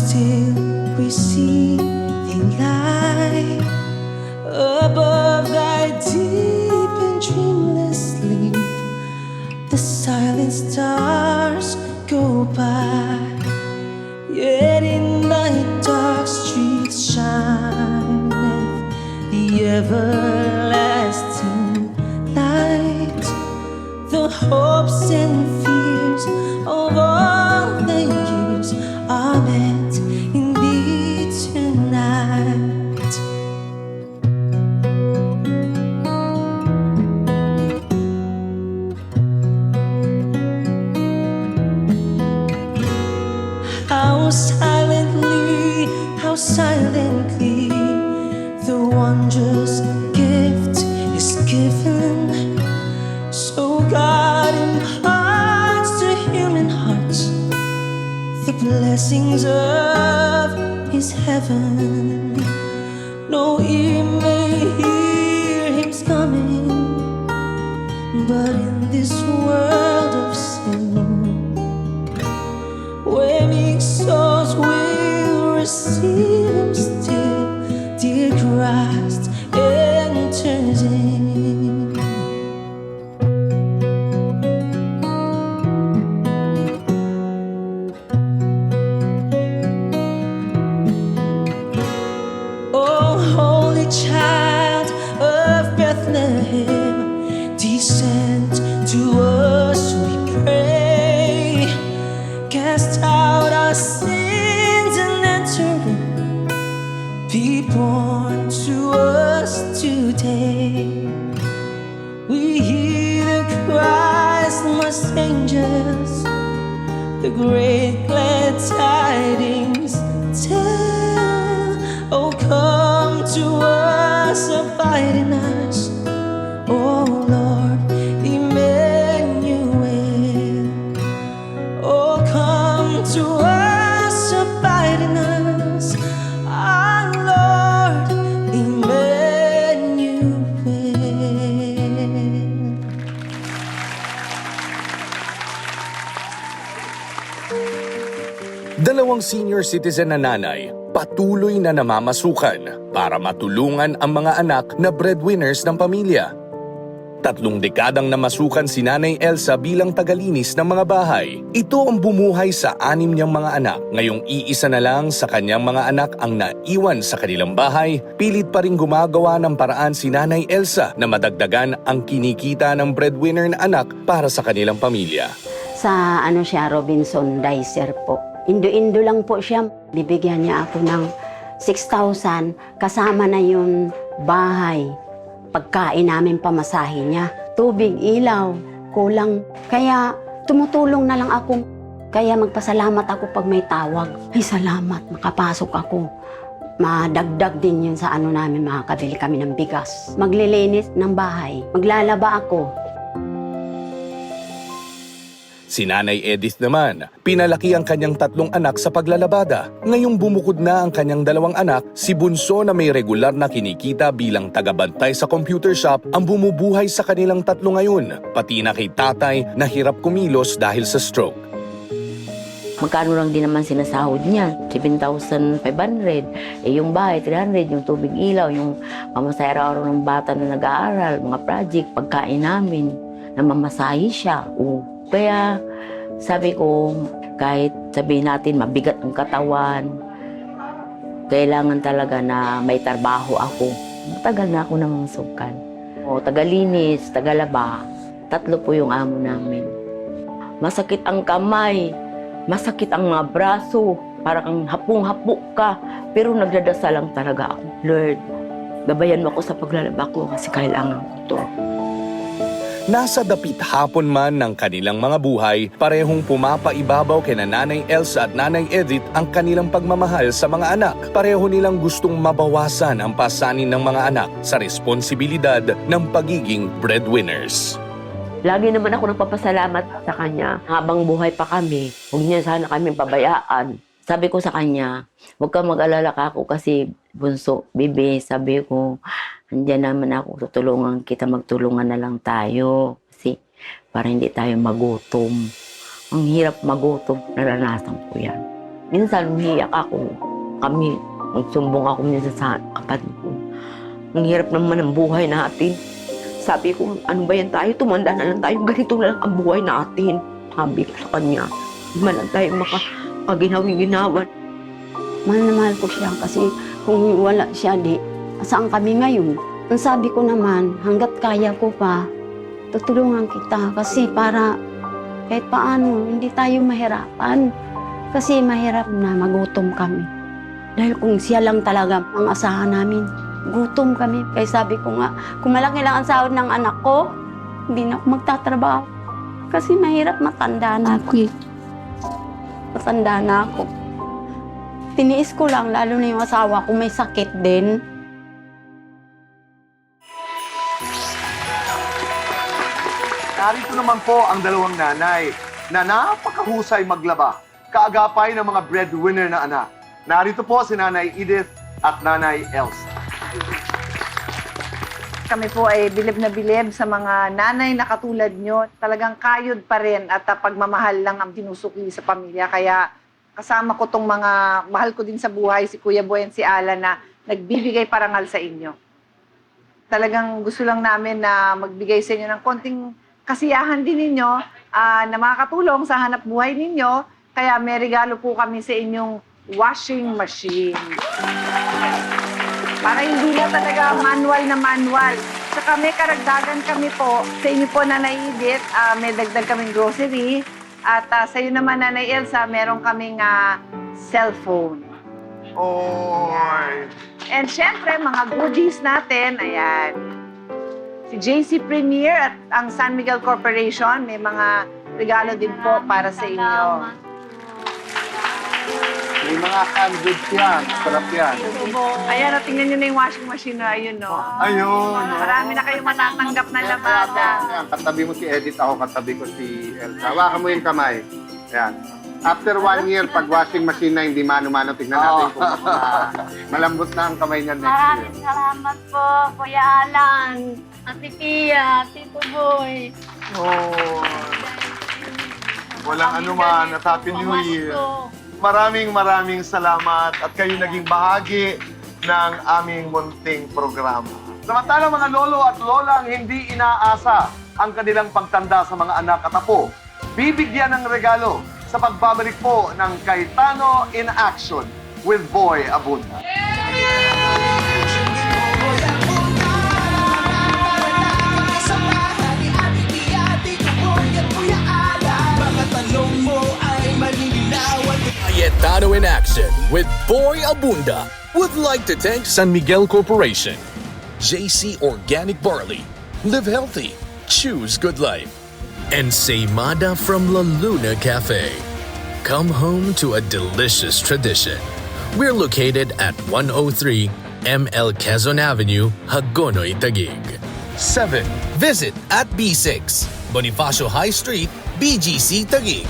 still we see thee lie above thy deep and dreamless sleep. The silent stars go by, yet in thy dark streets shineth the everlasting light. The hopes and fears of all the years are met in thee tonight. How silently the wondrous gift is given. So God imparts to human hearts the blessings of His heaven. No ear may hear Him's coming, but in this world of sin, where meek souls will receive Him still, dear Christ enters in. Oh, holy child of Bethlehem, descend to us, we pray. Cast out our sins and enter in. Be born to us today. We hear the cries of most angels, the great glad tidings tell. Oh, come to us, abide in us, oh Lord Emmanuel. Oh, come to us, abide in us, our Lord Emmanuel. Dalawang senior citizen na nanay patuloy na namamasukan para matulungan ang mga anak na breadwinners ng pamilya. 3 dekadang namasukan si Nanay Elsa bilang tagalinis ng mga bahay. Ito ang bumuhay sa 6 niyang mga anak. Ngayong iisa na lang sa kanyang mga anak ang naiwan sa kanilang bahay, pilit pa rin gumagawa ng paraan si Nanay Elsa na madagdagan ang kinikita ng breadwinner na anak para sa kanilang pamilya. Sa siya, Robinson Dicer po. Indo-indo lang po siya. Bibigyan niya ako ng 6,000 kasama na yung bahay. Pagkain namin pamasahe niya. Tubig, ilaw, kulang. Kaya tumutulong na lang ako. Kaya magpasalamat ako pag may tawag. Ay, salamat, makapasok ako. Madagdag din yun sa namin, makakabili kami ng bigas. Maglilinis ng bahay. Maglalaba ako. Si Nanay Edith naman, pinalaki ang kanyang 3 anak sa paglalabada. Ngayong bumukod na ang kanyang 2 anak, si Bunso na may regular na kinikita bilang tagabantay sa computer shop ang bumubuhay sa kanilang 3 ngayon, pati na kay tatay na hirap kumilos dahil sa stroke. Magkano lang din naman sinasahod niya? 7,500. Yung bahay, 300. Yung tubig ilaw, yung pamasahe araw-araw ng bata na nag-aaral, mga project, pagkain namin, namamasahe siya. Kaya sabi ko, kahit sabihin natin mabigat ang katawan, kailangan talaga na may trabaho ako. Matagal na ako namasukan. Tagalinis, tagalaba, 3 po yung amo namin. Masakit ang kamay, masakit ang mga braso, parang hapong-hapo ka. Pero nagdadasal lang talaga ako. Lord, gabayan mo ako sa paglalaba ko kasi kailangan ko to. Nasa dapit hapon man ng kanilang mga buhay, parehong pumapaibabaw kina Nanay Elsa at Nanay Edith ang kanilang pagmamahal sa mga anak. Pareho nilang gustong mabawasan ang pasanin ng mga anak sa responsibilidad ng pagiging breadwinners. Lagi naman ako nagpapasalamat sa kanya. Habang buhay pa kami, huwag niya sana kami pabayaan. Sabi ko sa kanya, huwag kang mag-alala ka ako kasi bunso, bibi, sabi ko, andyan naman ako, tutulungan kita, magtulungan na lang tayo. Kasi para hindi tayo magutom. Ang hirap magutom, naranasan ko yan. Minsan, umiiyak ako. Magsumbong ako minsan sa kapatid ko. Ang hirap naman ng buhay natin. Sabi ko, ano ba yan tayo? Tumanda na lang tayo. Ganito na lang ang buhay natin. Sabi ko sa kanya. Hindi man lang tayo makaginawi-ginawan. Mahal na mahal ko siya kasi kung wala siya, saan kami ngayon? Ang sabi ko naman, hanggat kaya ko pa, tutulungan kita kasi para kahit paano, hindi tayo mahirapan. Kasi mahirap na magutom kami. Dahil kung siya lang talaga ang asahan namin, gutom kami. Kaya sabi ko nga, kung malaki lang ang sahod ng anak ko, hindi na ako magtatrabaho. Kasi mahirap, matanda na ako eh. Matanda na ako. Tiniis ko lang, lalo na yung asawa ko may sakit din. Narito naman po ang dalawang nanay na napakahusay maglaba, kaagapay ng mga breadwinner na anak. Narito po si Nanay Edith at Nanay Elsa. Kami po ay bilib na bilib sa mga nanay na katulad nyo. Talagang kayod pa rin at pagmamahal lang ang tinusuki sa pamilya. Kaya kasama ko tong mga mahal ko din sa buhay, si Kuya Boy and si Alan, na nagbibigay parangal sa inyo. Talagang gusto lang namin na magbigay sa inyo ng konting kasiyahan din ninyo na makakatulong sa hanap buhay ninyo. Kaya may regalo po kami sa inyong washing machine. Para hindi na talaga manual na manual. Saka may karagdagan kami po. Sa inyo po, Nanay Edith, may dagdag kaming grocery. At sa iyo naman, Nanay Elsa, meron kaming cellphone. Oy! And syempre, mga goodies natin, ayan. Si JC Premier at ang San Miguel Corporation, may mga regalo din po para sa inyo. May mga canned goods yan. Sarap yan. Ayan, tingnan nyo na yung washing machine na ayun, no? Ayun. Marami na kayong matatanggap na lamada. Ayan, katabi mo si Edith, ako katabi ko si Elsa. Hawakan mo yung kamay. Ayan. After 1 year, pag washing machine na hindi mano-mano, tignan natin kung malambot na ang kamay niya next year. Maraming salamat po, Kuya Alan, Ate Pia, Tito Boy. Oh. Walang anuman at Happy New Year. Maraming salamat at kayo naging bahagi ng aming munting programa. Samantala mga lolo at lola ang hindi inaasa ang kanilang pagtanda sa mga anak at apo, bibigyan ng regalo sa pagbabalik po ng Cayetano in Action with Boy Abunda. Cayetano in Action with Boy Abunda would like to thank San Miguel Corporation, JC Organic Barley, Live Healthy, Choose Good Life, and Seymada from La Luna Cafe. Come home to a delicious tradition. We're located at 103 ML Quezon Avenue, Hagonoy, Taguig. 7. Visit at B6, Bonifacio High Street, BGC, Taguig.